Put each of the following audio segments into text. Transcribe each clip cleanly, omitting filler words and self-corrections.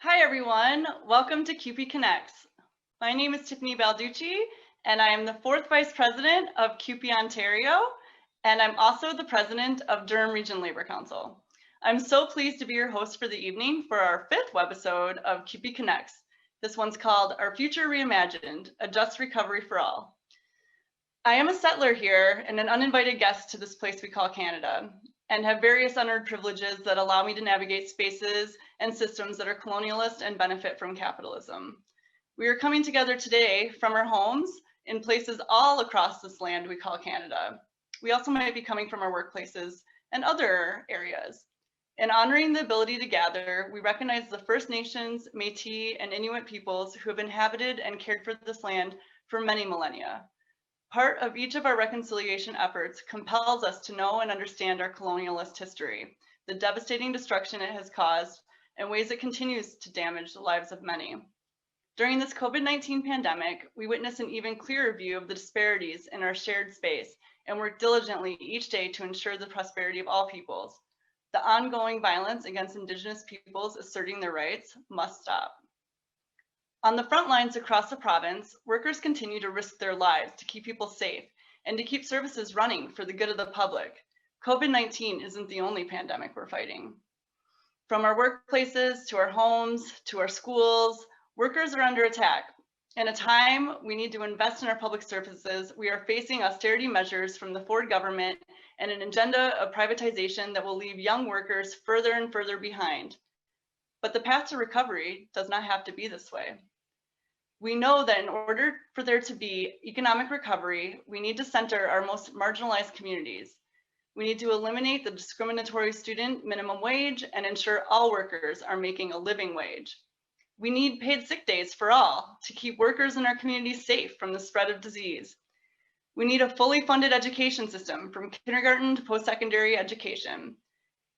Hi, everyone. Welcome to CUPE Connects. My name is Tiffany Balducci, and I am the fourth vice president of CUPE Ontario, and I'm also the president of Durham Region Labor Council. I'm so pleased to be your host for the evening for our fifth webisode of CUPE Connects. This one's called Our Future Reimagined, A Just Recovery for All. I am a settler here and an uninvited guest to this place we call Canada, and have various unearned privileges that allow me to navigate spaces and systems that are colonialist and benefit from capitalism. We are coming together today from our homes in places all across this land we call Canada. We also might be coming from our workplaces and other areas. In honoring the ability to gather, we recognize the First Nations, Métis, and Inuit peoples who have inhabited and cared for this land for many millennia. Part of each of our reconciliation efforts compels us to know and understand our colonialist history, the devastating destruction it has caused, and ways it continues to damage the lives of many. During this COVID-19 pandemic, we witness an even clearer view of the disparities in our shared space and work diligently each day to ensure the prosperity of all peoples. The ongoing violence against Indigenous peoples asserting their rights must stop. On the front lines across the province, workers continue to risk their lives to keep people safe and to keep services running for the good of the public. COVID-19 isn't the only pandemic we're fighting. From our workplaces to our homes to our schools, workers are under attack. In a time we need to invest in our public services, we are facing austerity measures from the Ford government and an agenda of privatization that will leave young workers further and further behind. But the path to recovery does not have to be this way. We know that in order for there to be economic recovery, we need to center our most marginalized communities. We need to eliminate the discriminatory student minimum wage and ensure all workers are making a living wage. We need paid sick days for all to keep workers in our communities safe from the spread of disease. We need a fully funded education system from kindergarten to post-secondary education.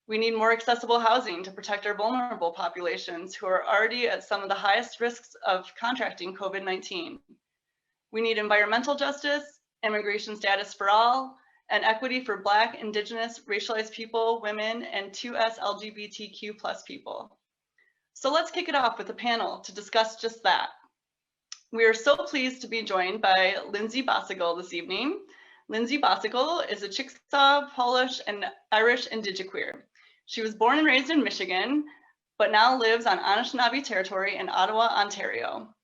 We need more accessible housing to protect our vulnerable populations who are already at some of the highest risks of contracting COVID-19. We need environmental justice, immigration status for all, and equity for Black, Indigenous, racialized people, women, and 2S LGBTQ+ people. So let's kick it off with a panel to discuss just that. We are so pleased to be joined by Lindsay Bosigal this evening. Lindsay Bosigal is a Chickasaw, Polish, and Irish indigiqueer. She was born and raised in Michigan, but now lives on Anishinaabe territory in Ottawa, Ontario.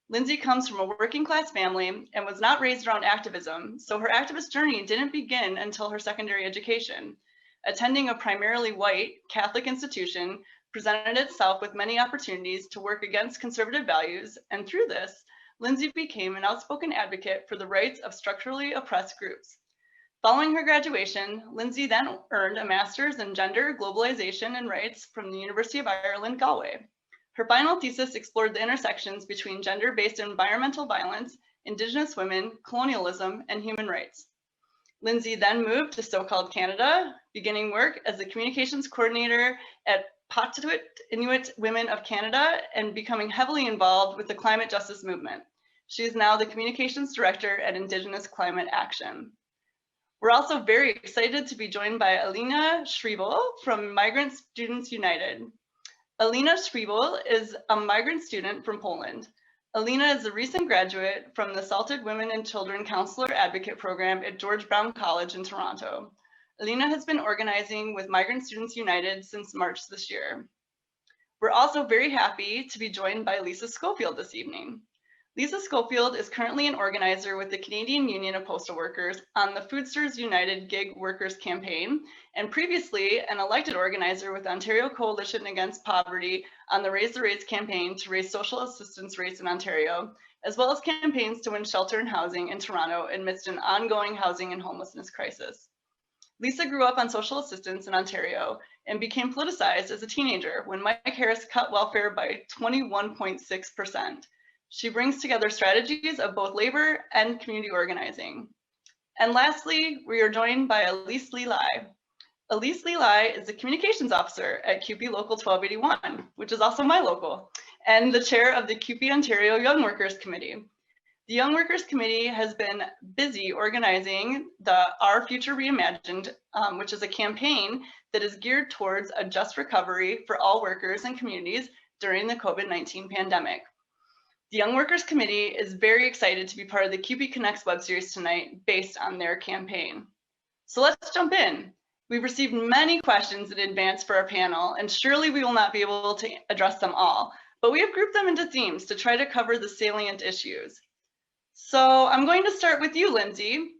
Lindsay comes from a working class family and was not raised around activism, so her activist journey didn't begin until her secondary education. Attending a primarily white Catholic institution presented itself with many opportunities to work against conservative values, and through this, Lindsay became an outspoken advocate for the rights of structurally oppressed groups. Following her graduation, Lindsay then earned a master's in gender, globalization, and rights from the University of Ireland, Galway. Her final thesis explored the intersections between gender-based environmental violence, Indigenous women, colonialism, and human rights. Lindsay then moved to so-called Canada, beginning work as the communications coordinator at Patuit Inuit Women of Canada and becoming heavily involved with the climate justice movement. She is now the communications director at Indigenous Climate Action. We're also very excited to be joined by Alina Schriebel from Migrant Students United. Alina Schriebel is a migrant student from Poland. Alina is a recent graduate from the Assaulted Women and Children Counselor Advocate Program at George Brown College in Toronto. Alina has been organizing with Migrant Students United since March this year. We're also very happy to be joined by Lisa Schofield this evening. Lisa Schofield is currently an organizer with the Canadian Union of Postal Workers on the Foodsters United Gig Workers campaign, and previously an elected organizer with Ontario Coalition Against Poverty on the Raise the Rates campaign to raise social assistance rates in Ontario, as well as campaigns to win shelter and housing in Toronto amidst an ongoing housing and homelessness crisis. Lisa grew up on social assistance in Ontario and became politicized as a teenager when Mike Harris cut welfare by 21.6%. She brings together strategies of both labor and community organizing. And lastly, we are joined by Elise Lee Lai. Elise Lee Lai is the communications officer at CUPE Local 1281, which is also my local, and the chair of the CUPE Ontario Young Workers Committee. The Young Workers Committee has been busy organizing the Our Future Reimagined, which is a campaign that is geared towards a just recovery for all workers and communities during the COVID-19 pandemic. The Young Workers Committee is very excited to be part of the CUPE Connects web series tonight based on their campaign. So let's jump in. We've received many questions in advance for our panel, and surely we will not be able to address them all, but we have grouped them into themes to try to cover the salient issues. So I'm going to start with you, Lindsay.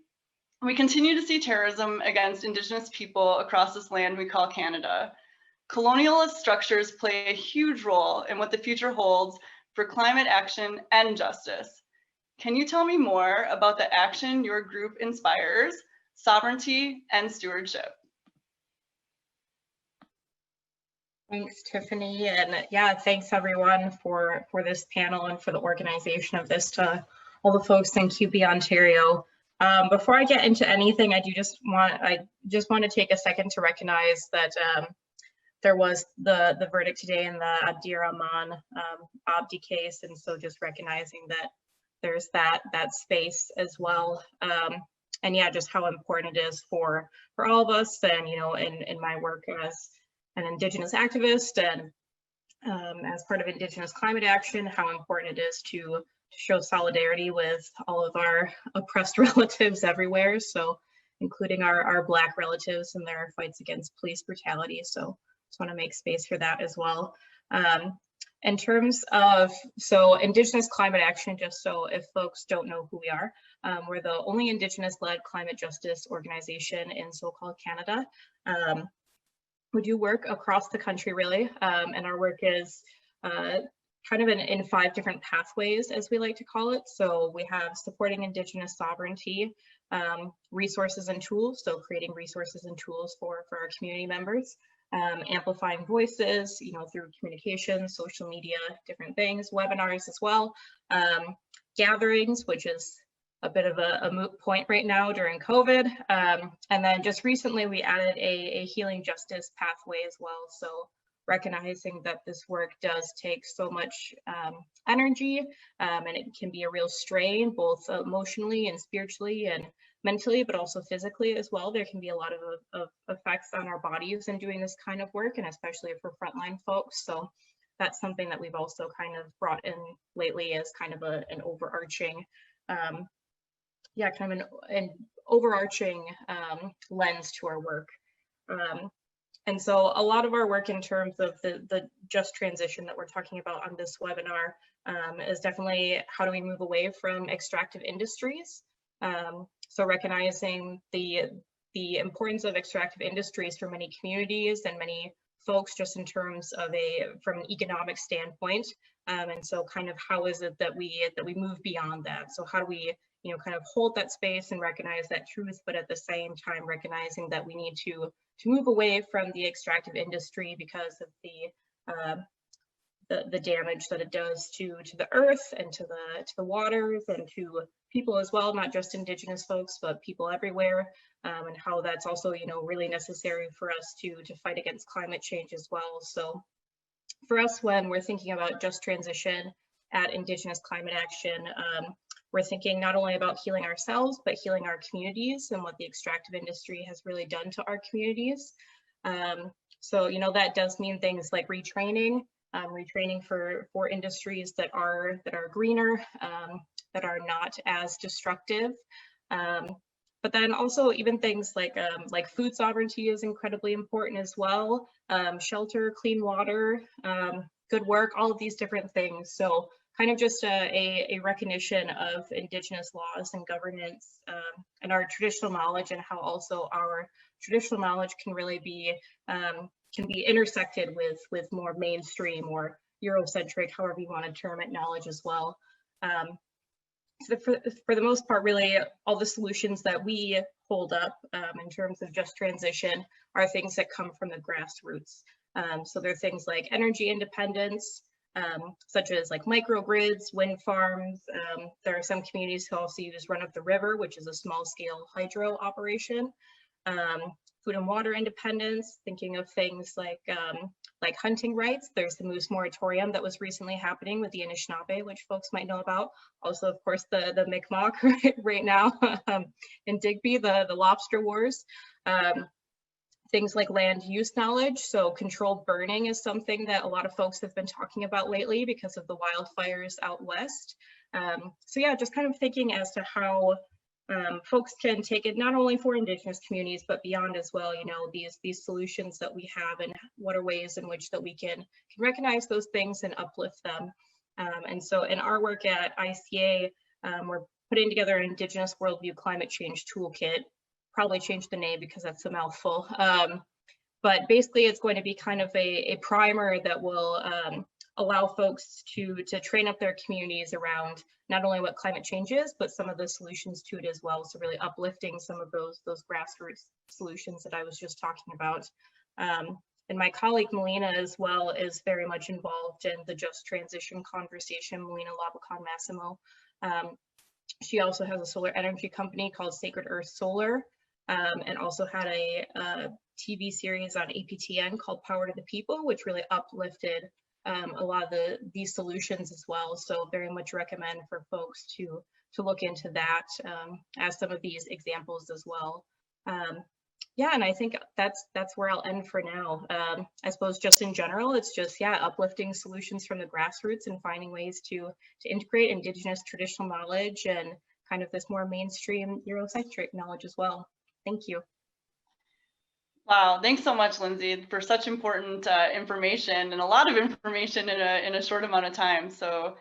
We continue to see terrorism against Indigenous people across this land we call Canada. Colonialist structures play a huge role in what the future holds for climate action and justice. Can you tell me more about the action your group inspires, sovereignty, and stewardship? Thanks, Tiffany, and yeah, thanks everyone for this panel and for the organization of this, to all the folks in CUPE Ontario. Before I get into anything, I just want to take a second to recognize that there was the verdict today in the Abdir Rahman Abdi case, and so just recognizing that there's that space as well, and yeah, just how important it is for all of us, and in my work as an Indigenous activist and as part of Indigenous climate action, how important it is to show solidarity with all of our oppressed relatives everywhere, so including our Black relatives and their fights against police brutality. So just want to make space for that as well. In terms of, Indigenous climate action, just so if folks don't know who we are, we're the only Indigenous-led climate justice organization in so-called Canada. We do work across the country, really, and our work is kind of in 5 different pathways, as we like to call it. So we have supporting Indigenous sovereignty, resources and tools, so creating resources and tools for our community members, amplifying voices, through communication, social media, different things, webinars as well, gatherings, which is a bit of a moot point right now during COVID. And then just recently we added a healing justice pathway as well. So recognizing that this work does take so much energy, and it can be a real strain, both emotionally and spiritually and mentally, but also physically as well. There can be a lot of effects on our bodies in doing this kind of work, and especially for frontline folks. So that's something that we've also kind of brought in lately as kind of an overarching, kind of an overarching lens to our work. And so a lot of our work in terms of the just transition that we're talking about on this webinar is definitely how do we move away from extractive industries. So recognizing the importance of extractive industries for many communities and many folks, just in terms of from an economic standpoint. And so kind of how is it that we move beyond that? So how do we kind of hold that space and recognize that truth, but at the same time recognizing that we need to move away from the extractive industry because of the damage that it does to the earth and to the waters and to people as well, not just Indigenous folks, but people everywhere, and how that's also really necessary for us to fight against climate change as well. So for us, when we're thinking about just transition at Indigenous climate action, we're thinking not only about healing ourselves, but healing our communities and what the extractive industry has really done to our communities. So, that does mean things like retraining for industries that are greener, that are not as destructive. But then also even things like food sovereignty is incredibly important as well. Shelter, clean water, good work, all of these different things. So kind of just a recognition of Indigenous laws and governance, and our traditional knowledge, and how also our traditional knowledge can really be intersected with more mainstream or Eurocentric, however you want to term it, knowledge as well. So for the most part, really all the solutions that we hold up in terms of just transition are things that come from the grassroots. So there are things like energy independence, such as like microgrids, wind farms. There are some communities who also use run of the river, which is a small scale hydro operation. Food and water independence, thinking of things like hunting rights. There's the moose moratorium that was recently happening with the Anishinaabe, which folks might know about. Also, of course, the Mi'kmaq right now in Digby, the lobster wars. things like land use knowledge. So controlled burning is something that a lot of folks have been talking about lately because of the wildfires out west. So yeah, just kind of thinking as to how folks can take it not only for Indigenous communities, but beyond as well, you know, these solutions that we have and what are ways in which that we can recognize those things and uplift them. And so in our work at ICA, we're putting together an Indigenous Worldview Climate Change Toolkit. Probably change the name because that's a mouthful. But basically it's going to be kind of a primer that will allow folks to train up their communities around not only what climate change is, but some of the solutions to it as well. So really uplifting some of those grassroots solutions that I was just talking about. And my colleague Melina as well is very much involved in the just transition conversation, Melina Labacon Massimo. She also has a solar energy company called Sacred Earth Solar, and also had a TV series on APTN called Power to the People, which really uplifted a lot of these solutions as well. So very much recommend for folks to look into that as some of these examples as well. Yeah, and I think that's where I'll end for now. I suppose just in general, it's just, yeah, uplifting solutions from the grassroots and finding ways to integrate Indigenous traditional knowledge and kind of this more mainstream Eurocentric knowledge as well. Thank you. Wow, thanks so much, Lindsay, for such important information and a lot of information in a short amount of time. So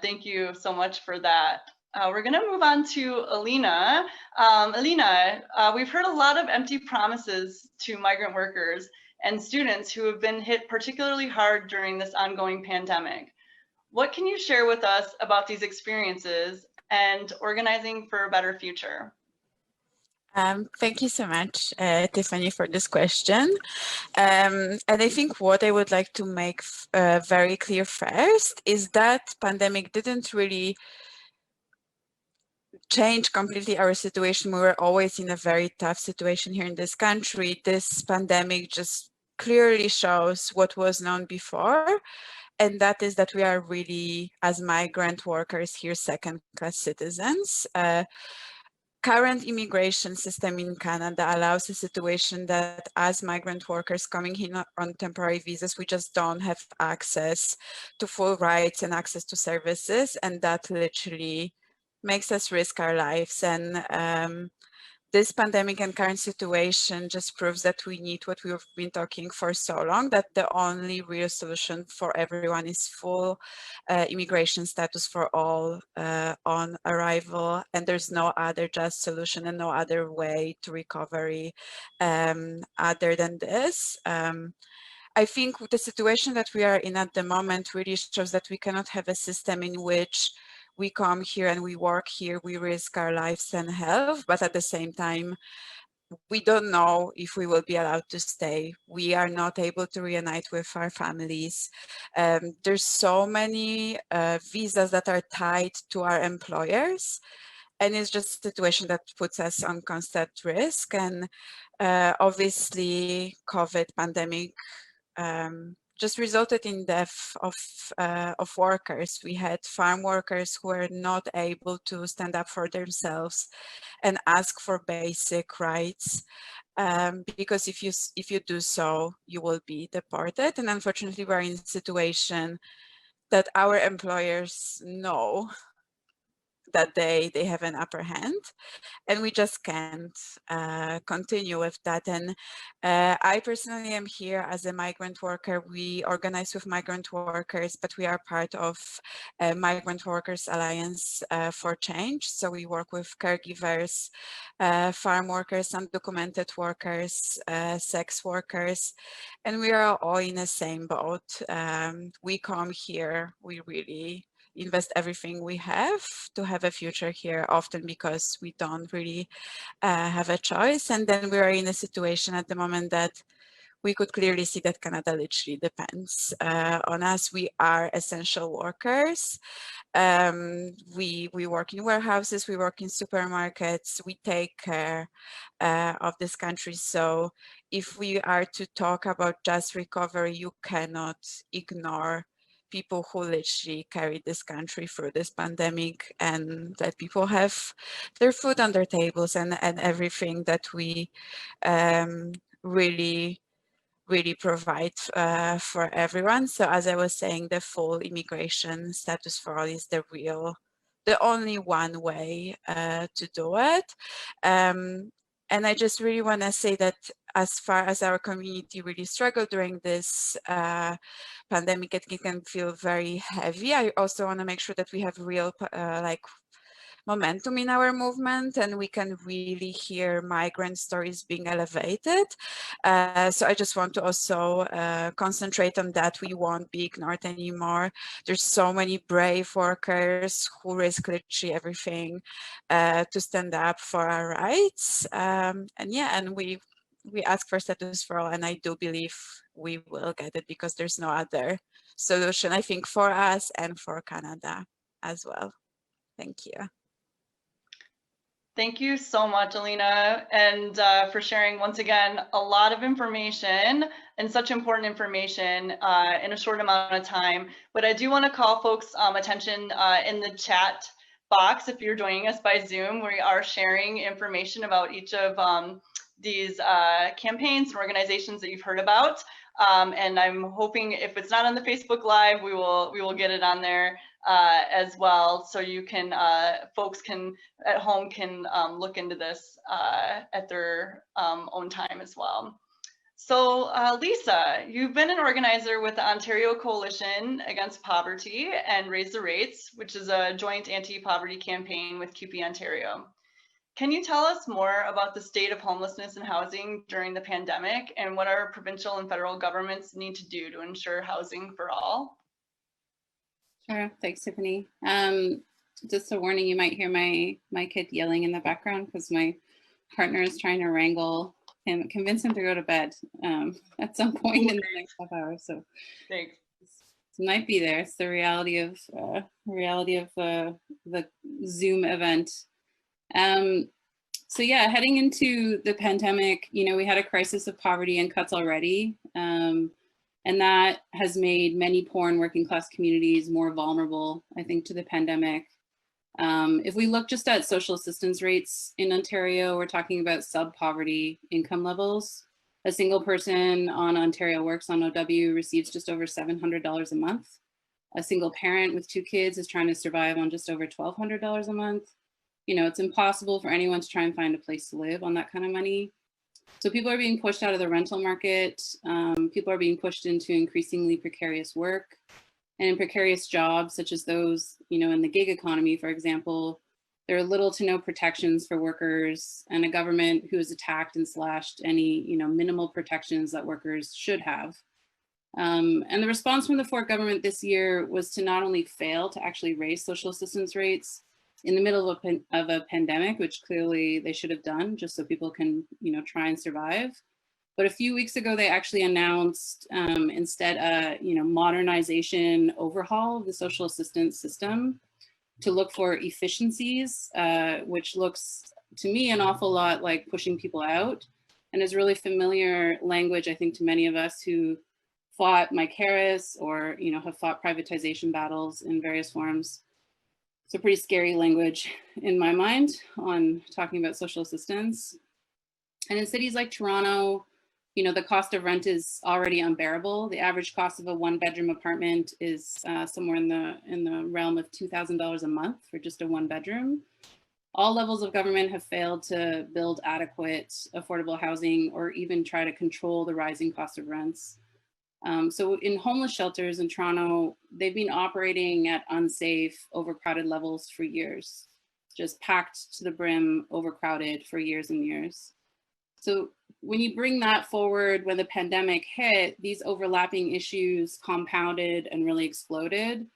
thank you so much for that. We're going to move on to Alina. Alina, we've heard a lot of empty promises to migrant workers and students who have been hit particularly hard during this ongoing pandemic. What can you share with us about these experiences and organizing for a better future? Thank you so much, Tiffany, for this question. And I think what I would like to make very clear first is that pandemic didn't really change completely our situation. We were always in a very tough situation here in this country. This pandemic just clearly shows what was known before, and that is that we are really, as migrant workers here, second-class citizens. Current immigration system in Canada allows a situation that as migrant workers coming in on temporary visas, we just don't have access to full rights and access to services, and that literally makes us risk our lives. And this pandemic and current situation just proves that we need what we've been talking for so long, that the only real solution for everyone is full immigration status for all on arrival, and there's no other just solution and no other way to recovery other than this. I think the situation that we are in at the moment really shows that we cannot have a system in which we come here and we work here, we risk our lives and health, but at the same time, we don't know if we will be allowed to stay. We are not able to reunite with our families. There's so many visas that are tied to our employers, and it's just a situation that puts us on constant risk. And obviously, COVID pandemic just resulted in death of workers. We had farm workers who were not able to stand up for themselves and ask for basic rights, because if you do so, you will be deported. And unfortunately, we're in a situation that our employers know that they have an upper hand, and we just can't continue with that. And I personally am here as a migrant worker. We organize with migrant workers, but we are part of Migrant Workers Alliance for Change. So we work with caregivers, farm workers, undocumented workers, sex workers, and we are all in the same boat. We come here, we really invest everything we have to have a future here, often because we don't really have a choice. And then we are in a situation at the moment that we could clearly see that Canada literally depends on us. We are essential workers. We work in warehouses, we work in supermarkets, we take care of this country. So if we are to talk about just recovery, you cannot ignore people who literally carried this country through this pandemic and let people have their food on their tables and everything that we really provide for everyone. So as I was saying, the full immigration status for all is the only one way to do it. And I just really want to say that as far as our community really struggled during this pandemic, it can feel very heavy. I also want to make sure that we have real momentum in our movement, and we can really hear migrant stories being elevated. So I just want to also concentrate on that. We won't be ignored anymore. There's so many brave workers who risk literally everything to stand up for our rights. And we ask for status for all, and I do believe we will get it because there's no other solution, I think, for us and for Canada as well. Thank you. Thank you so much, Alina, and for sharing once again a lot of information and such important information in a short amount of time. But I do want to call folks' attention in the chat box. If you're joining us by Zoom, we are sharing information about each of these campaigns and organizations that you've heard about. And I'm hoping if it's not on the Facebook Live, we will get it on there as well, so you can folks can at home can look into this at their own time as well. So Lisa, you've been an organizer with the Ontario Coalition Against Poverty and Raise the Rates, which is a joint anti-poverty campaign with CUPE Ontario. Can you tell us more about the state of homelessness and housing during the pandemic, and what our provincial and federal governments need to do to ensure housing for all? Sure, thanks, Tiffany. Just a warning, you might hear my kid yelling in the background because my partner is trying to wrangle him, convince him to go to bed at some point in the next half hour. So thanks. It might be there. It's the reality of the Zoom event. So yeah, heading into the pandemic, we had a crisis of poverty and cuts already. And that has made many poor and working class communities more vulnerable, I think, to the pandemic. If we look just at social assistance rates in Ontario, we're talking about sub-poverty income levels. A single person on Ontario Works on OW receives just over $700 a month. A single parent with 2 kids is trying to survive on just over $1,200 a month. It's impossible for anyone to try and find a place to live on that kind of money. So people are being pushed out of the rental market. People are being pushed into increasingly precarious work, and in precarious jobs, such as those, in the gig economy, for example, there are little to no protections for workers, and a government who has attacked and slashed any, minimal protections that workers should have. And the response from the Ford government this year was to not only fail to actually raise social assistance rates in the middle of a pandemic, which clearly they should have done just so people can, try and survive. But a few weeks ago, they actually announced instead a, modernization overhaul of the social assistance system to look for efficiencies, which looks to me an awful lot like pushing people out, and is really familiar language, I think, to many of us who fought Mike Harris or, have fought privatization battles in various forms. It's a pretty scary language in my mind on talking about social assistance. And in cities like Toronto, the cost of rent is already unbearable. The average cost of a 1-bedroom apartment is somewhere in the realm of $2,000 a month for just a 1-bedroom. All levels of government have failed to build adequate affordable housing or even try to control the rising cost of rents. So in homeless shelters in Toronto, they've been operating at unsafe, overcrowded levels for years, just packed to the brim, overcrowded for years and years. So when you bring that forward, when the pandemic hit, these overlapping issues compounded and really exploded.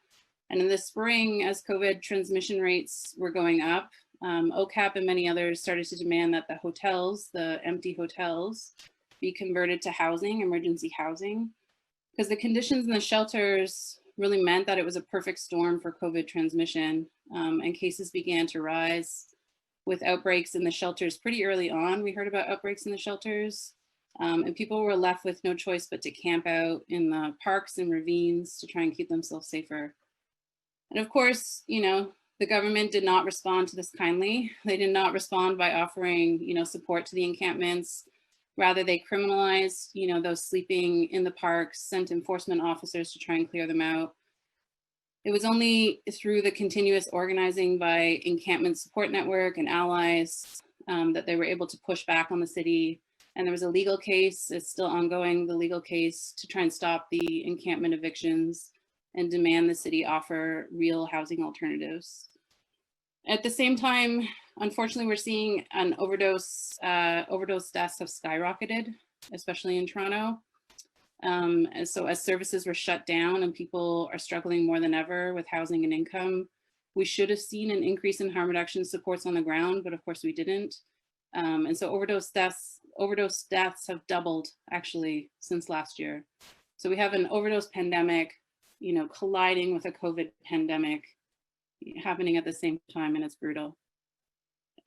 And in the spring, as COVID transmission rates were going up, OCAP and many others started to demand that the hotels, the empty hotels, be converted to housing, emergency housing, because the conditions in the shelters really meant that it was a perfect storm for COVID transmission, and cases began to rise with outbreaks in the shelters pretty early on. We heard about outbreaks in the shelters, and people were left with no choice but to camp out in the parks and ravines to try and keep themselves safer. And of course, the government did not respond to this kindly. They did not respond by offering, support to the encampments. Rather, they criminalized, you know, those sleeping in the parks, sent enforcement officers to try and clear them out. It was only through the continuous organizing by Encampment Support Network and allies that they were able to push back on the city. And there was a legal case, it's still ongoing, the legal case to try and stop the encampment evictions and demand the city offer real housing alternatives. At the same time, unfortunately, we're seeing an overdose deaths have skyrocketed, especially in Toronto. And so as services were shut down and people are struggling more than ever with housing and income, we should have seen an increase in harm reduction supports on the ground, but of course we didn't. And so overdose deaths have doubled actually since last year. So we have an overdose pandemic, you know, colliding with a COVID pandemic happening at the same time, and it's brutal.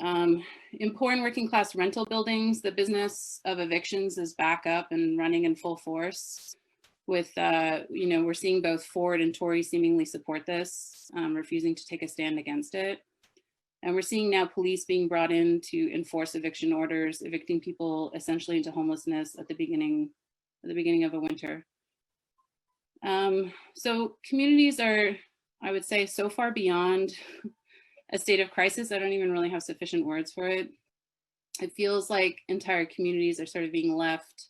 In poor and working class rental buildings, the business of evictions is back up and running in full force with, you know, we're seeing both Ford and Tory seemingly support this, refusing to take a stand against it. And we're seeing now police being brought in to enforce eviction orders, evicting people essentially into homelessness at the beginning of a winter. So communities are, I would say, so far beyond a state of crisis. I don't even really have sufficient words for it. It feels like entire communities are sort of being left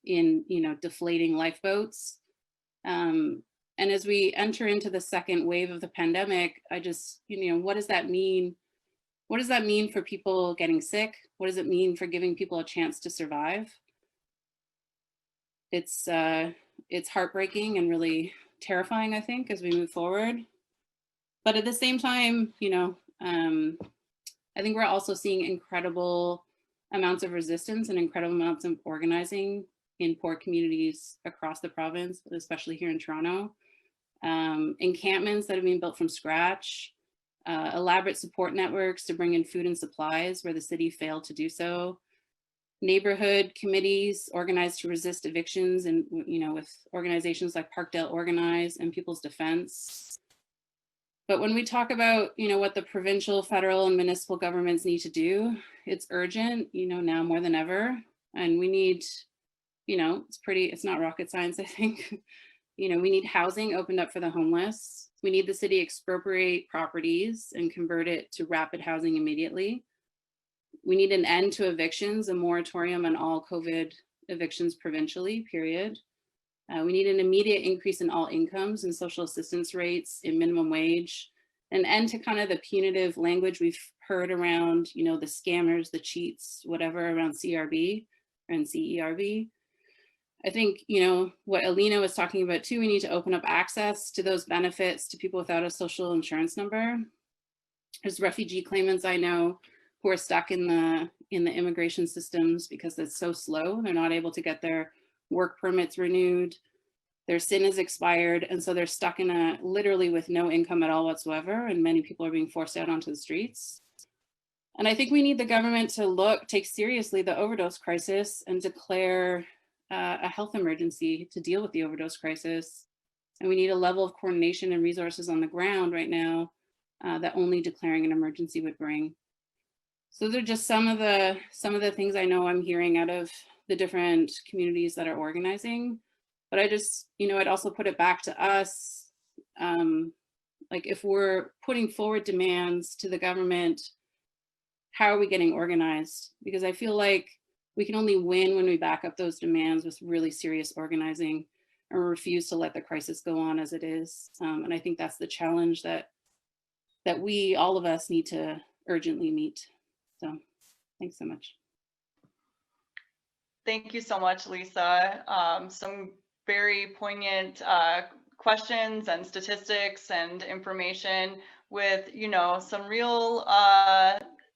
in, you know, deflating lifeboats. And as we enter into the second wave of the pandemic, I just, you know, what does that mean? What does that mean for people getting sick? What does it mean for giving people a chance to survive? It's heartbreaking and really terrifying, I think, as we move forward. But at the same time, you know, I think we're also seeing incredible amounts of resistance and incredible amounts of organizing in poor communities across the province, especially here in Toronto. Encampments that have been built from scratch, elaborate support networks to bring in food and supplies where the city failed to do so. Neighborhood committees organized to resist evictions, and, you know, with organizations like Parkdale Organize and People's Defense. But when we talk about, you know, what the provincial, federal, and municipal governments need to do, it's urgent, you know, now more than ever. And we need, you know, it's not rocket science, I think. You know, we need housing opened up for the homeless. We need the city expropriate properties and convert it to rapid housing immediately. We need an end to evictions, a moratorium on all COVID evictions provincially, period. We need an immediate increase in all incomes and social assistance rates, in minimum wage, an end to kind of the punitive language we've heard around, you know, the scammers, the cheats, whatever, around CRB and CERB. I think, you know, what Alina was talking about too, we need to open up access to those benefits to people without a social insurance number. There's refugee claimants I know who are stuck in the immigration systems because it's so slow. They're not able to get their work permits renewed, their SIN is expired, and so they're stuck in literally with no income at all whatsoever, and many people are being forced out onto the streets. And I think we need the government to take seriously the overdose crisis and declare a health emergency to deal with the overdose crisis. And we need a level of coordination and resources on the ground right now that only declaring an emergency would bring. So they're just some of the things I know I'm hearing out of the different communities that are organizing. But I just, you know, I'd also put it back to us. Like, if we're putting forward demands to the government, how are we getting organized? Because I feel like we can only win when we back up those demands with really serious organizing and refuse to let the crisis go on as it is. And I think that's the challenge that we, all of us, need to urgently meet. So thanks so much. Thank you so much, Lisa. Some very poignant questions and statistics and information with, you know, some real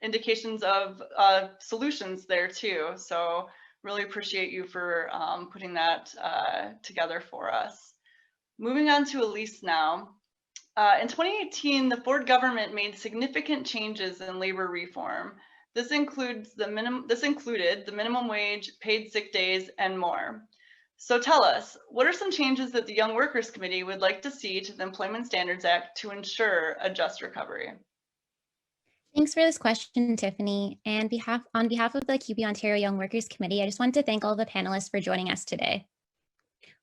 indications of solutions there too. So really appreciate you for putting that together for us. Moving on to Elise now. In 2018, the Ford government made significant changes in labor reform. This included the minimum wage, paid sick days, and more. So tell us, what are some changes that the Young Workers Committee would like to see to the Employment Standards Act to ensure a just recovery? Thanks for this question, Tiffany. And on behalf of the CUPE Ontario Young Workers Committee, I just wanted to thank all the panelists for joining us today.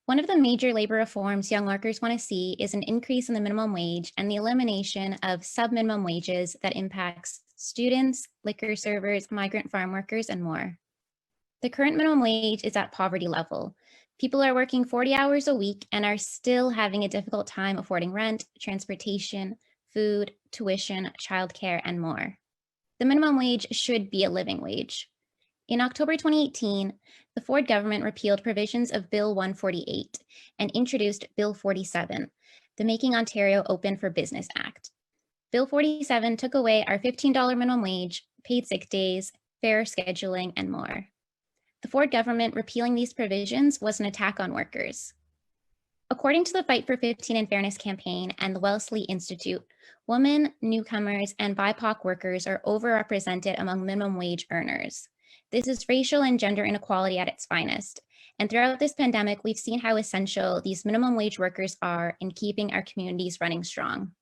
One of the major labor reforms young workers want to see is an increase in the minimum wage and the elimination of sub-minimum wages that impacts students, liquor servers, migrant farm workers, and more. The current minimum wage is at poverty level. People are working 40 hours a week and are still having a difficult time affording rent, transportation, food, tuition, childcare, and more. The minimum wage should be a living wage. In October 2018, the Ford government repealed provisions of Bill 148 and introduced Bill 47, the Making Ontario Open for Business Act. Bill 47 took away our $15 minimum wage, paid sick days, fair scheduling, and more. The Ford government repealing these provisions was an attack on workers. According to the Fight for 15 and Fairness campaign and the Wellesley Institute, women, newcomers, and BIPOC workers are overrepresented among minimum wage earners. This is racial and gender inequality at its finest. And throughout this pandemic, we've seen how essential these minimum wage workers are in keeping our communities running strong.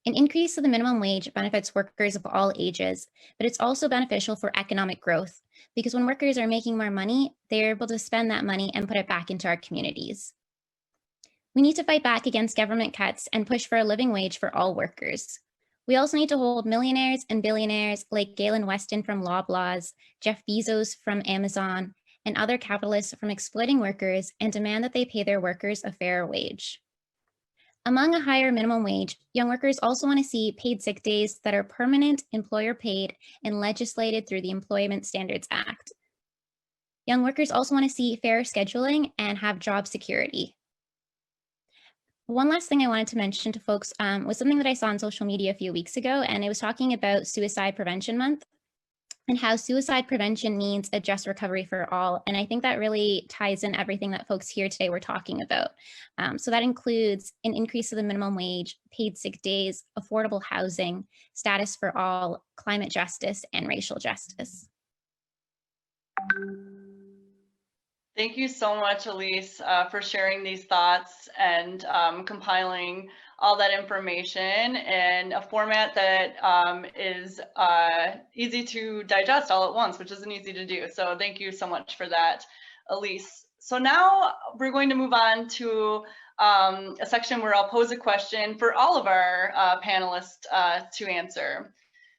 An increase of the minimum wage benefits workers of all ages, but it's also beneficial for economic growth because when workers are making more money, they're able to spend that money and put it back into our communities. We need to fight back against government cuts and push for a living wage for all workers. We also need to hold millionaires and billionaires like Galen Weston from Loblaws, Jeff Bezos from Amazon, and other capitalists from exploiting workers and demand that they pay their workers a fair wage. Among a higher minimum wage, young workers also want to see paid sick days that are permanent, employer paid, and legislated through the Employment Standards Act. Young workers also want to see fair scheduling and have job security. One last thing I wanted to mention to folks was something that I saw on social media a few weeks ago, and it was talking about Suicide Prevention Month and how suicide prevention means a just recovery for all. And I think that really ties in everything that folks here today were talking about. So that includes an increase of the minimum wage, paid sick days, affordable housing, status for all, climate justice, and racial justice. Thank you so much, Elise, for sharing these thoughts and compiling all that information in a format that is easy to digest all at once, which isn't easy to do. So thank you so much for that, Elise. So now we're going to move on to a section where I'll pose a question for all of our panelists to answer.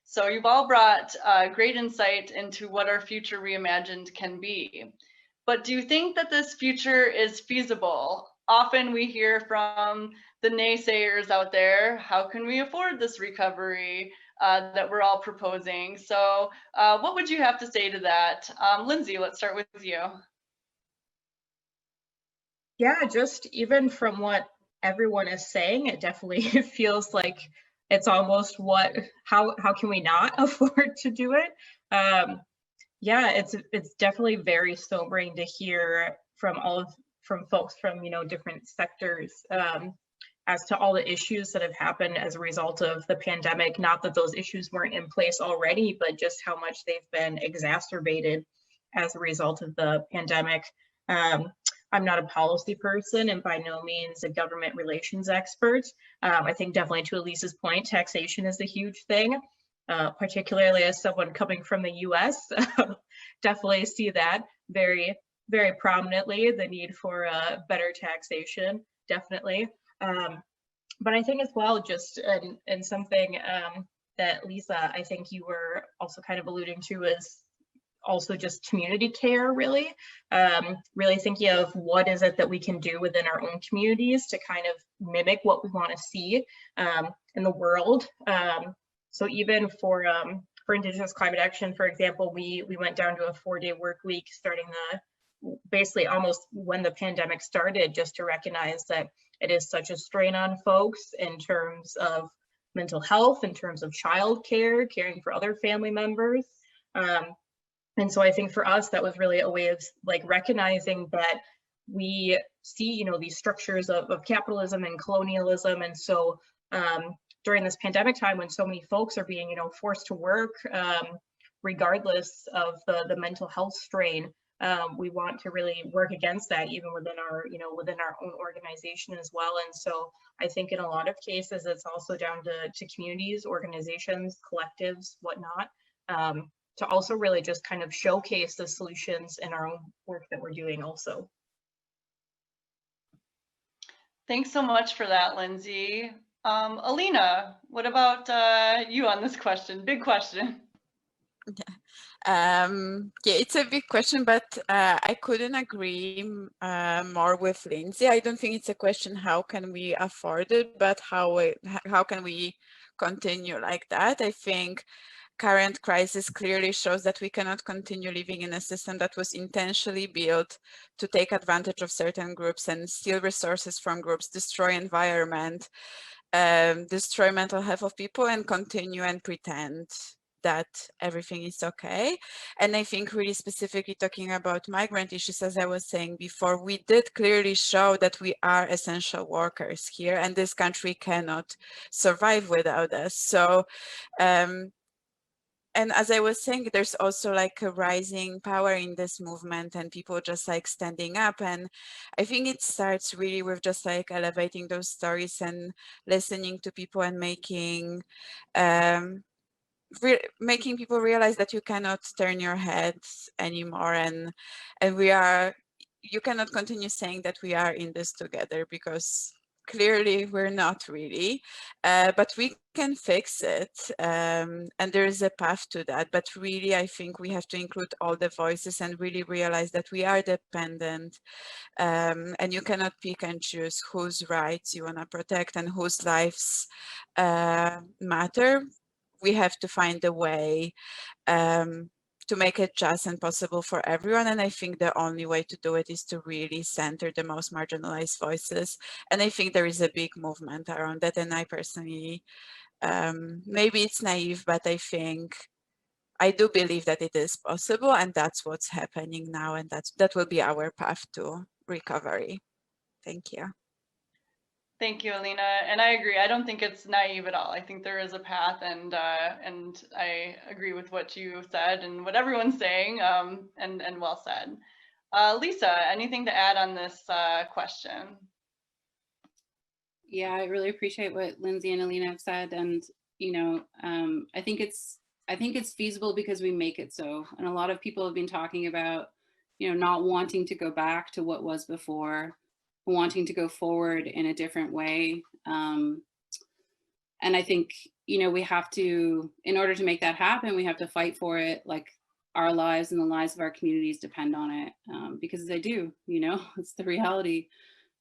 So you've all brought great insight into what our future reimagined can be. But do you think that this future is feasible? Often we hear from the naysayers out there, how can we afford this recovery that we're all proposing? So what would you have to say to that? Lindsay, let's start with you. Yeah, just even from what everyone is saying, it definitely feels like it's almost how can we not afford to do it? Yeah, it's definitely very sobering to hear from folks from different sectors as to all the issues that have happened as a result of the pandemic. Not that those issues weren't in place already, but just how much they've been exacerbated as a result of the pandemic. I'm not a policy person and by no means a government relations expert. I think definitely to Elise's point, taxation is a huge thing. Particularly as someone coming from the US, definitely see that very, very prominently, the need for better taxation, definitely. But I think as well, just and something that Lisa, I think you were also kind of alluding to is also just community care, really. Really thinking of what is it that we can do within our own communities to kind of mimic what we want to see in the world. So even for Indigenous Climate Action, for example, we went down to a 4-day work week starting basically almost when the pandemic started, just to recognize that it is such a strain on folks in terms of mental health, in terms of childcare, caring for other family members. And so I think for us, that was really a way of recognizing that we see, these structures of capitalism and colonialism. And so during this pandemic time when so many folks are being, forced to work, regardless of the mental health strain, We want to really work against that, even within our, within our own organization as well. And so I think in a lot of cases, it's also down to communities, organizations, collectives, whatnot, to also really just kind of showcase the solutions in our own work that we're doing also. Thanks so much for that, Lindsay. Alina, what about you on this question? Big question. Yeah, it's a big question, but I couldn't agree more with Lindsay. I don't think it's a question how can we afford it, but how can we continue like that? I think current crisis clearly shows that we cannot continue living in a system that was intentionally built to take advantage of certain groups and steal resources from groups, destroy environment, destroy mental health of people, and continue and pretend that everything is okay. And I think really specifically talking about migrant issues, as I was saying before, we did clearly show that we are essential workers here, and this country cannot survive without us. So, and as I was saying, there's also like a rising power in this movement and people just like standing up. And I think it starts really with just like elevating those stories and listening to people and making people realize that you cannot turn your heads anymore, and you cannot continue saying that we are in this together, because clearly we're not really, but we can fix it, and there is a path to that. But really, I think we have to include all the voices and really realize that we are dependent, and you cannot pick and choose whose rights you want to protect and whose lives matter. We have to find a way to make it just and possible for everyone. And I think the only way to do it is to really center the most marginalized voices. And I think there is a big movement around that. And I personally, maybe it's naive, but I do believe that it is possible, and that's what's happening now. And that will be our path to recovery. Thank you. Thank you, Alina. And I agree. I don't think it's naive at all. I think there is a path, and I agree with what you said and what everyone's saying, and well said. Lisa, anything to add on this question? Yeah, I really appreciate what Lindsay and Alina have said, and I think it's feasible because we make it so. And a lot of people have been talking about, not wanting to go back to what was before, wanting to go forward in a different way. And I think, we have to, in order to make that happen, we have to fight for it. Like, our lives and the lives of our communities depend on it, because they do, it's the reality.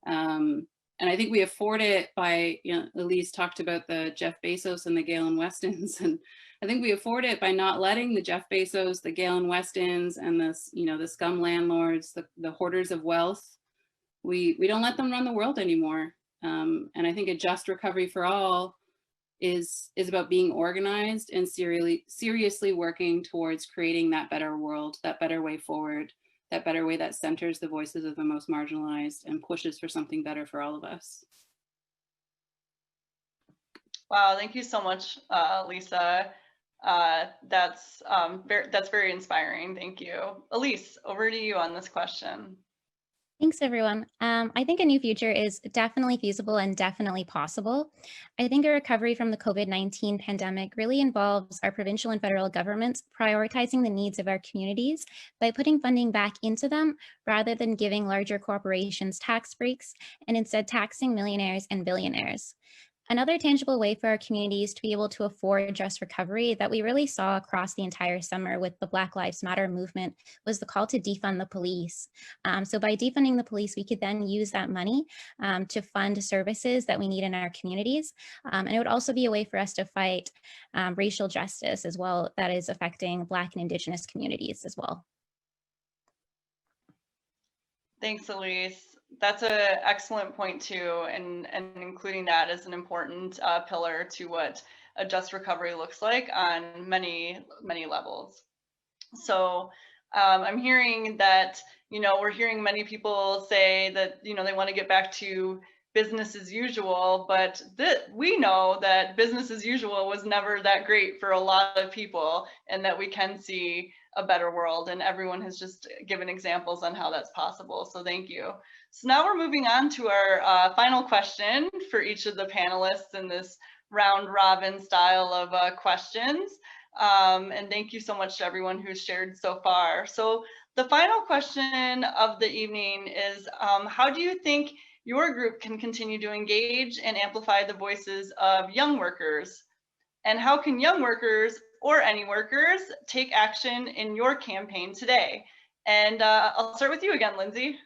And I think we afford it by, Elise talked about the Jeff Bezos and the Galen Westons, and I think we afford it by not letting the Jeff Bezos, the Galen Westons, and the scum landlords, the hoarders of wealth, we don't let them run the world anymore. And I think a just recovery for all is about being organized and seriously working towards creating that better world, that better way forward, that better way that centers the voices of the most marginalized and pushes for something better for all of us. Wow, thank you so much, Lisa. That's very inspiring. Thank you. Elise, over to you on this question. Thanks, everyone. I think a new future is definitely feasible and definitely possible. I think a recovery from the COVID-19 pandemic really involves our provincial and federal governments prioritizing the needs of our communities by putting funding back into them rather than giving larger corporations tax breaks and instead taxing millionaires and billionaires. Another tangible way for our communities to be able to afford just recovery that we really saw across the entire summer with the Black Lives Matter movement was the call to defund the police. So by defunding the police, we could then use that money to fund services that we need in our communities. And it would also be a way for us to fight racial justice as well that is affecting Black and Indigenous communities as well. Thanks, Elise. That's an excellent point too, and including that as an important pillar to what a just recovery looks like on many levels. So I'm hearing that, we're hearing many people say that, they want to get back to, business as usual, but we know that business as usual was never that great for a lot of people, and that we can see a better world, and everyone has just given examples on how that's possible. So thank you. So now we're moving on to our final question for each of the panelists in this round robin style of questions. And thank you so much to everyone who's shared so far. So the final question of the evening is, how do you think your group can continue to engage and amplify the voices of young workers? And how can young workers or any workers take action in your campaign today? And I'll start with you again, Lindsay.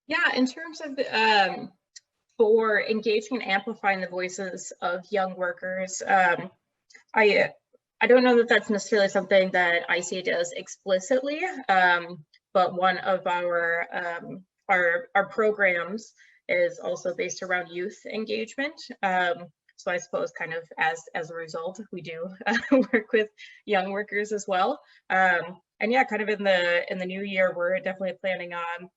Yeah, in terms of for engaging and amplifying the voices of young workers, I don't know that that's necessarily something that ICA does explicitly, but one of our programs is also based around youth engagement. So I suppose kind of as a result, we do work with young workers as well. And yeah, kind of in the new year, we're definitely planning on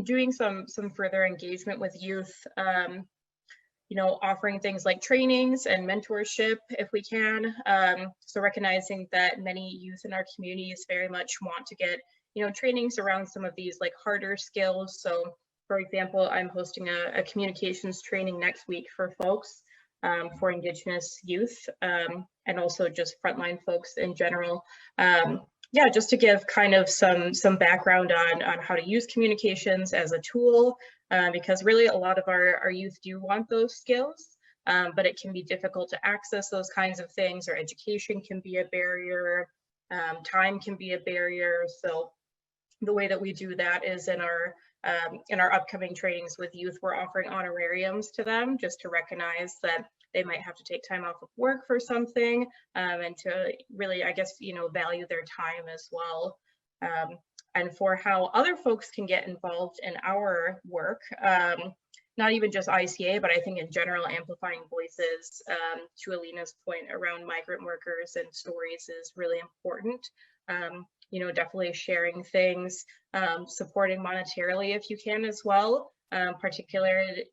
doing some further engagement with youth. You know, offering things like trainings and mentorship if we can. So recognizing that many youth in our communities very much want to get, you know, trainings around some of these like harder skills. So for example, I'm hosting a communications training next week for folks, for Indigenous youth, and also just frontline folks in general. Yeah, just to give kind of some background on how to use communications as a tool, because really a lot of our youth do want those skills, but it can be difficult to access those kinds of things, or education can be a barrier, time can be a barrier. So the way that we do that is in our upcoming trainings with youth, we're offering honorariums to them just to recognize that they might have to take time off of work for something, and to really, I guess, you know, value their time as well. And for how other folks can get involved in our work, not even just ICA, but I think in general, amplifying voices, to Alina's point around migrant workers and stories is really important. You know, definitely sharing things, supporting monetarily if you can as well, particularly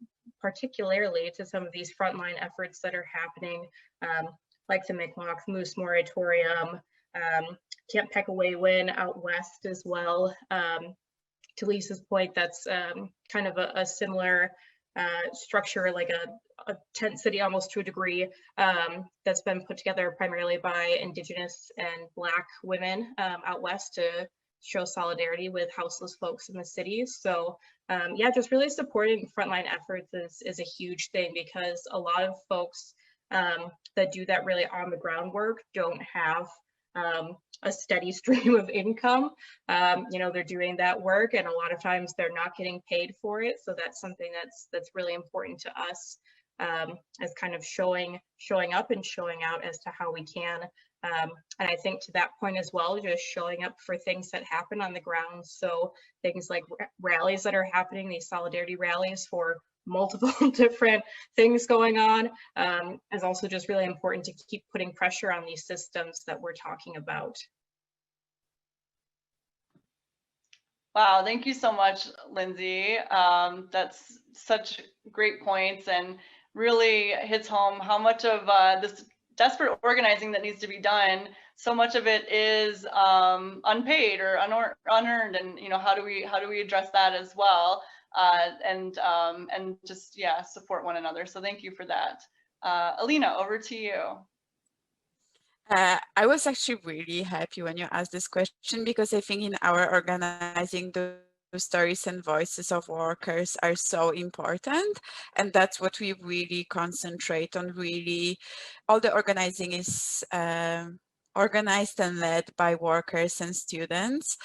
to some of these frontline efforts that are happening, like the Mi'kmaq Moose Moratorium, Camp Pekaway out west as well. To Lisa's point, that's kind of a similar structure, like a tent city almost to a degree, that's been put together primarily by Indigenous and Black women out west to show solidarity with houseless folks in the cities. So yeah, just really supporting frontline efforts is a huge thing, because a lot of folks that do that really on the ground work don't have a steady stream of income. You know, they're doing that work, and a lot of times they're not getting paid for it. So that's something that's really important to us, as kind of showing up and showing out as to how we can. And I think to that point as well, just showing up for things that happen on the ground. So things like rallies that are happening, these solidarity rallies for multiple different things going on, is also just really important to keep putting pressure on these systems that we're talking about. Wow, thank you so much, Lindsay. That's such great points, and really hits home how much of this desperate organizing that needs to be done, so much of it is unpaid or unearned, and you know, how do we address that as well, and just, yeah, support one another. So thank you for that. Alina, over to you. I was actually really happy when you asked this question, because I think in our organizing, the stories and voices of workers are so important, and that's what we really concentrate on. Really, all the organizing is organized and led by workers and students.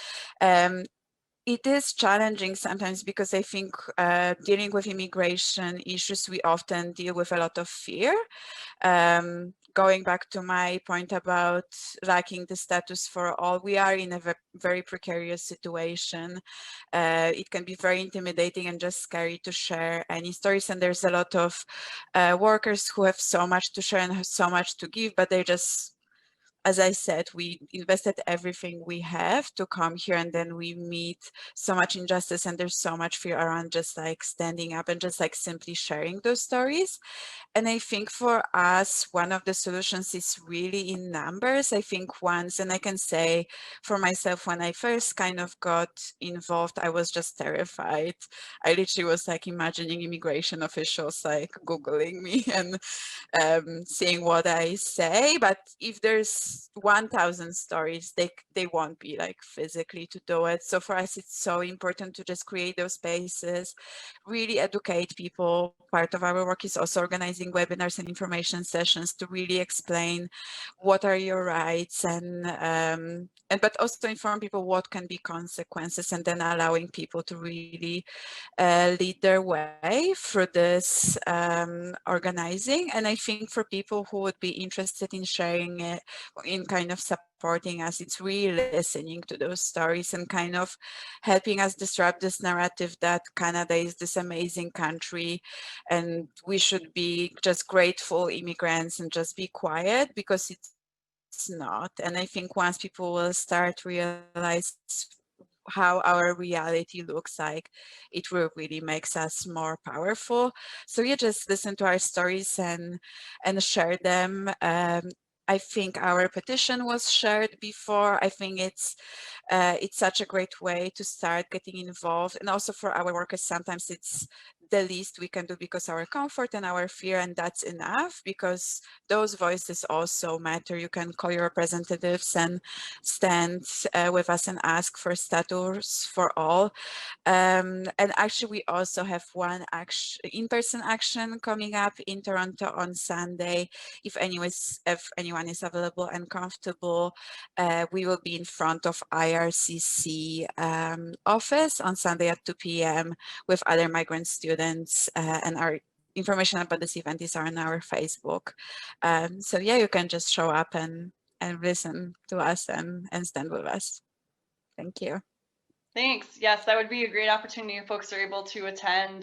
It is challenging sometimes, because I think dealing with immigration issues, we often deal with a lot of fear. Going back to my point about lacking the status for all, we are in a very precarious situation. It can be very intimidating and just scary to share any stories. And there's a lot of workers who have so much to share and have so much to give, but they just as I said, we invested everything we have to come here, and then we meet so much injustice and there's so much fear around just like standing up and just like simply sharing those stories. And I think for us, one of the solutions is really in numbers. I think once, and I can say for myself, when I first kind of got involved, I was just terrified. I literally was like imagining immigration officials like Googling me and seeing what I say. But if there's 1,000 stories, they won't be like physically to do it. So for us, it's so important to just create those spaces, really educate people. Part of our work is also organizing webinars and information sessions to really explain what are your rights and but also inform people what can be consequences, and then allowing people to really lead their way through this organizing. And I think for people who would be interested in sharing it, in kind of supporting us, it's really listening to those stories and kind of helping us disrupt this narrative that Canada is this amazing country and we should be just grateful immigrants and just be quiet, because it's not. And I think once people will start realize how our reality looks like, it will really makes us more powerful. So you just listen to our stories and share them. I think our petition was shared before. I think it's such a great way to start getting involved. And also for our workers, sometimes it's the least we can do because our comfort and our fear, and that's enough, because those voices also matter. You can call your representatives and stand with us and ask for status for all. And actually, we also have one in-person action coming up in Toronto on Sunday. If anyone is available and comfortable, we will be in front of IRCC office on Sunday at 2 p.m. with other migrant students, and our information about this event is on our Facebook. So yeah, you can just show up and listen to us and stand with us. Thank you. Thanks. Yes, that would be a great opportunity if folks are able to attend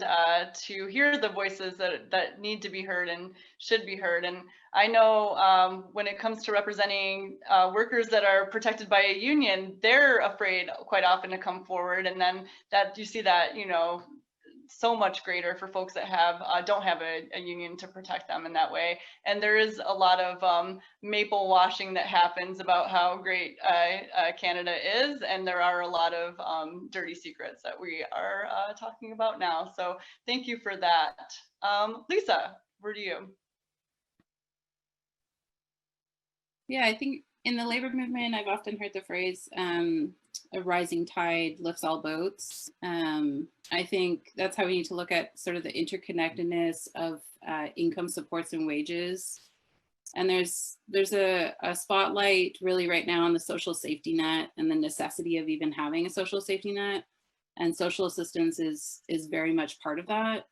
to hear the voices that need to be heard and should be heard. And I know when it comes to representing workers that are protected by a union, they're afraid quite often to come forward. And then that you see that, you know, so much greater for folks that have don't have a union to protect them in that way. And there is a lot of maple washing that happens about how great Canada is, and there are a lot of dirty secrets that we are talking about now. So thank you for that. Lisa, over to you. Yeah, I think in the labor movement, I've often heard the phrase, a rising tide lifts all boats. I think that's how we need to look at sort of the interconnectedness of income supports and wages. And there's a spotlight really right now on the social safety net and the necessity of even having a social safety net. And social assistance is very much part of that.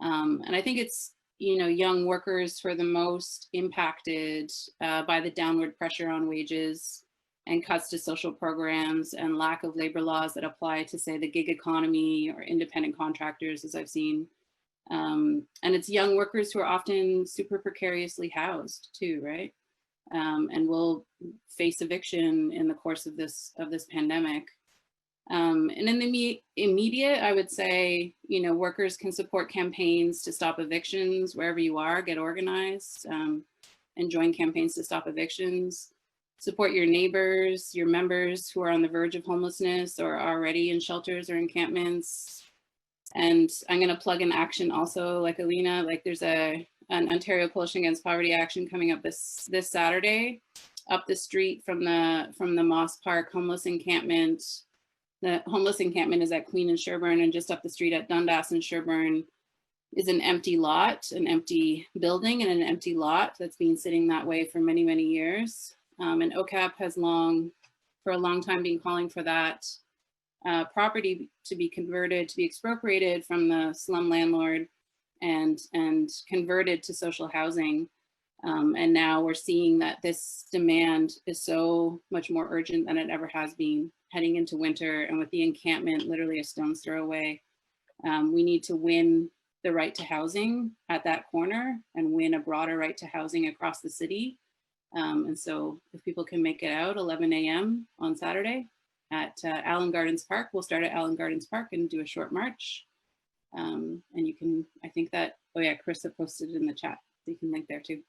And I think it's, you know, young workers who are the most impacted by the downward pressure on wages and cuts to social programs and lack of labor laws that apply to, say, the gig economy or independent contractors, as I've seen. And it's young workers who are often super precariously housed too, right? And will face eviction in the course of this pandemic. And in the immediate, I would say, you know, workers can support campaigns to stop evictions wherever you are, get organized, and join campaigns to stop evictions. Support your neighbors, your members who are on the verge of homelessness or are already in shelters or encampments. And I'm going to plug in action also, like Alina, like there's an Ontario Coalition Against Poverty action coming up this Saturday up the street from the Moss Park homeless encampment. The homeless encampment is at Queen and Sherbourne, and just up the street at Dundas and Sherbourne is an empty lot, an empty building and an empty lot that's been sitting that way for many, many years. And OCAP has for a long time been calling for that property to be converted, to be expropriated from the slum landlord and converted to social housing. And now we're seeing that this demand is so much more urgent than it ever has been heading into winter, and with the encampment literally a stone's throw away. We need to win the right to housing at that corner and win a broader right to housing across the city. And so if people can make it out 11 a.m. on Saturday at Allen Gardens Park, we'll start at Allen Gardens Park and do a short march. And you can, I think that, oh yeah, Krista posted it in the chat, so you can link there too.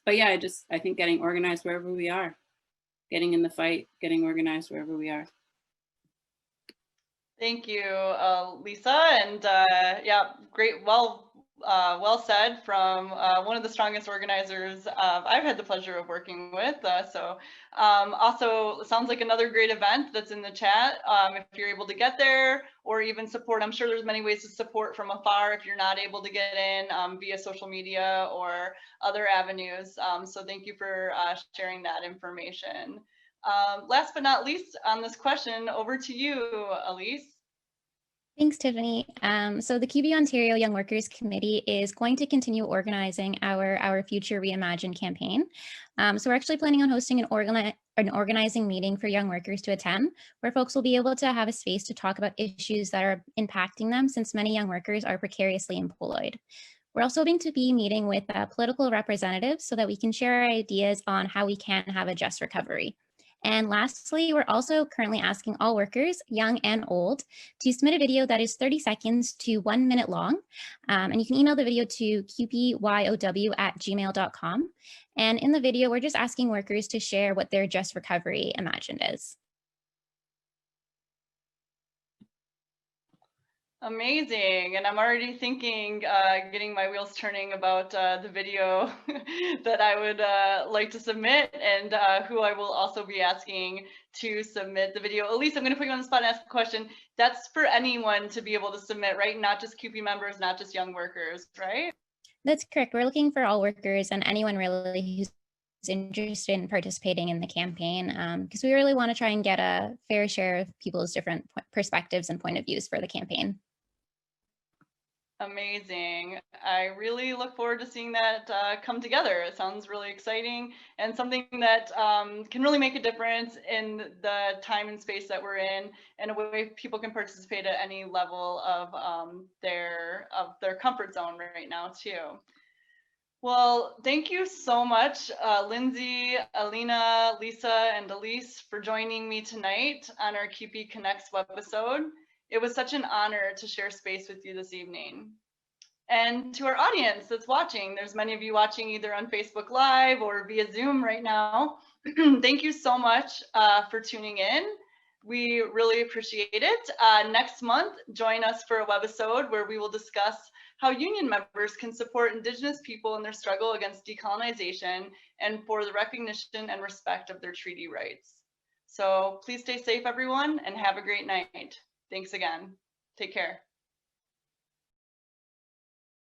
But yeah, I think getting organized wherever we are, getting in the fight, getting organized wherever we are. Thank you, Lisa, and yeah, great, well said from one of the strongest organizers I've had the pleasure of working with. Also, sounds like another great event that's in the chat. If you're able to get there or even support, I'm sure there's many ways to support from afar if you're not able to get in via social media or other avenues. So thank you for sharing that information. Last but not least on this question, over to you, Elise. Thanks, Tiffany. So the QB Ontario Young Workers Committee is going to continue organizing our Future Reimagined campaign. So we're actually planning on hosting an organizing meeting for young workers to attend, where folks will be able to have a space to talk about issues that are impacting them, since many young workers are precariously employed. We're also going to be meeting with political representatives so that we can share our ideas on how we can have a just recovery. And lastly, we're also currently asking all workers, young and old, to submit a video that is 30 seconds to 1 minute long. And you can email the video to qpyow@gmail.com. And in the video, we're just asking workers to share what their just recovery imagined is. Amazing. And I'm already thinking, getting my wheels turning about the video that I would like to submit, and who I will also be asking to submit the video. Elise, I'm going to put you on the spot and ask a question. That's for anyone to be able to submit, right? Not just CUPE members, not just young workers, right? That's correct. We're looking for all workers and anyone really who's interested in participating in the campaign, because we really want to try and get a fair share of people's different perspectives and point of views for the campaign. Amazing. I really look forward to seeing that come together. It sounds really exciting and something that can really make a difference in the time and space that we're in, and a way people can participate at any level of their comfort zone right now too. Well, thank you so much, Lindsay, Alina, Lisa, and Elise for joining me tonight on our CUPE Connects webisode. It was such an honor to share space with you this evening. And to our audience that's watching, there's many of you watching either on Facebook Live or via Zoom right now. Thank you so much for tuning in. We really appreciate it. Next month, join us for a webisode where we will discuss how union members can support Indigenous people in their struggle against decolonization and for the recognition and respect of their treaty rights. So please stay safe, everyone, and have a great night. Thanks again. Take care.